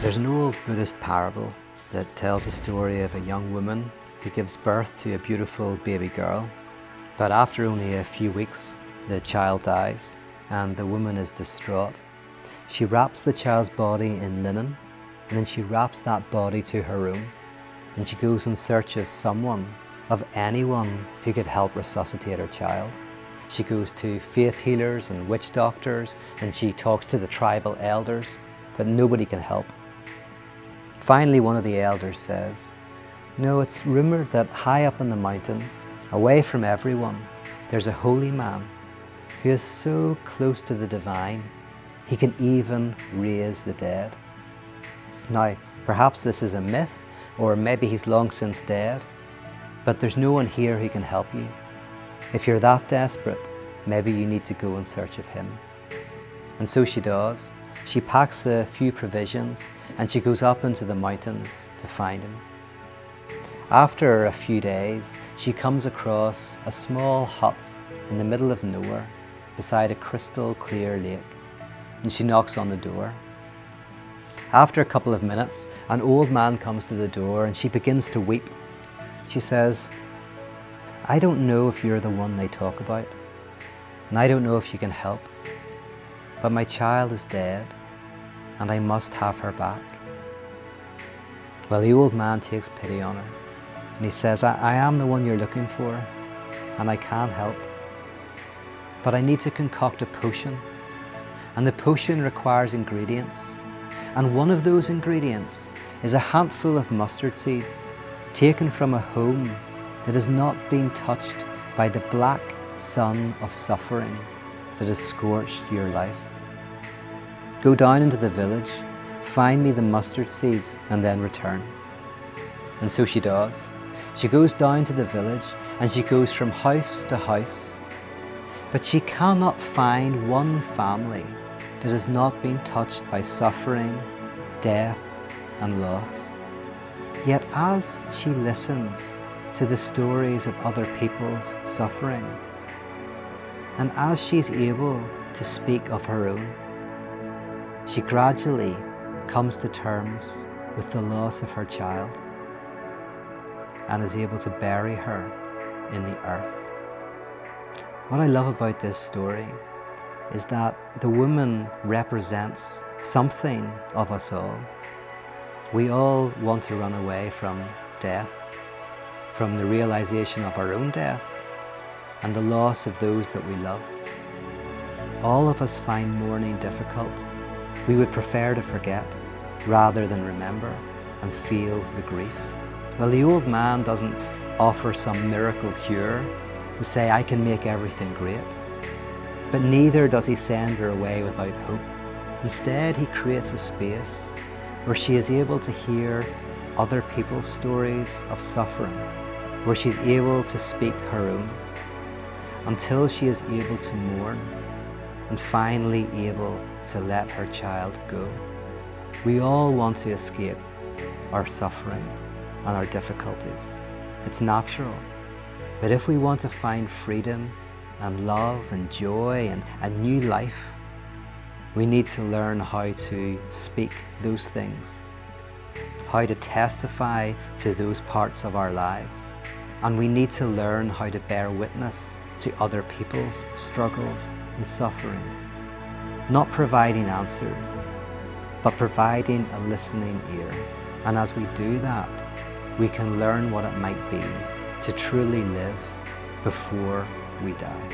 There's an old Buddhist parable that tells a story of a young woman who gives birth to a beautiful baby girl. But after only a few weeks, the child dies and the woman is distraught. She wraps the child's body in linen, and then she wraps that body to her room, and she goes in search of someone, of anyone who could help resuscitate her child. She goes to faith healers and witch doctors, and she talks to the tribal elders, but nobody can help. Finally, one of the elders says, "No, it's rumored that high up in the mountains, away from everyone, there's a holy man who is so close to the divine, he can even raise the dead." Now, perhaps this is a myth, or maybe he's long since dead, but there's no one here who can help you. If you're that desperate, maybe you need to go in search of him. And so she does. She packs a few provisions and she goes up into the mountains to find him. After a few days, she comes across a small hut in the middle of nowhere beside a crystal clear lake, and she knocks on the door. After a couple of minutes, an old man comes to the door and she begins to weep. She says, "I don't know if you're the one they talk about, and I don't know if you can help, but my child is dead and I must have her back." Well, the old man takes pity on her and he says, I am the one you're looking for and I can help, but I need to concoct a potion, and the potion requires ingredients, and one of those ingredients is a handful of mustard seeds taken from a home that has not been touched by the black sun of suffering that has scorched your life. Go down into the village, find me the mustard seeds, and then return. And so she does. She goes down to the village and she goes from house to house, but she cannot find one family that has not been touched by suffering, death, and loss. Yet as she listens to the stories of other people's suffering, and as she's able to speak of her own, she gradually comes to terms with the loss of her child and is able to bury her in the earth. What I love about this story is that the woman represents something of us all. We all want to run away from death, from the realization of our own death and the loss of those that we love. All of us find mourning difficult. We would prefer to forget rather than remember and feel the grief. Well, the old man doesn't offer some miracle cure to say, "I can make everything great." But neither does he send her away without hope. Instead, he creates a space where she is able to hear other people's stories of suffering, where she's able to speak her own, until she is able to mourn and finally able to let her child go. We all want to escape our suffering and our difficulties. It's natural. But if we want to find freedom and love and joy and a new life, we need to learn how to speak those things, how to testify to those parts of our lives. And we need to learn how to bear witness to other people's struggles and sufferings, not providing answers, but providing a listening ear. And as we do that, we can learn what it might be to truly live before we die.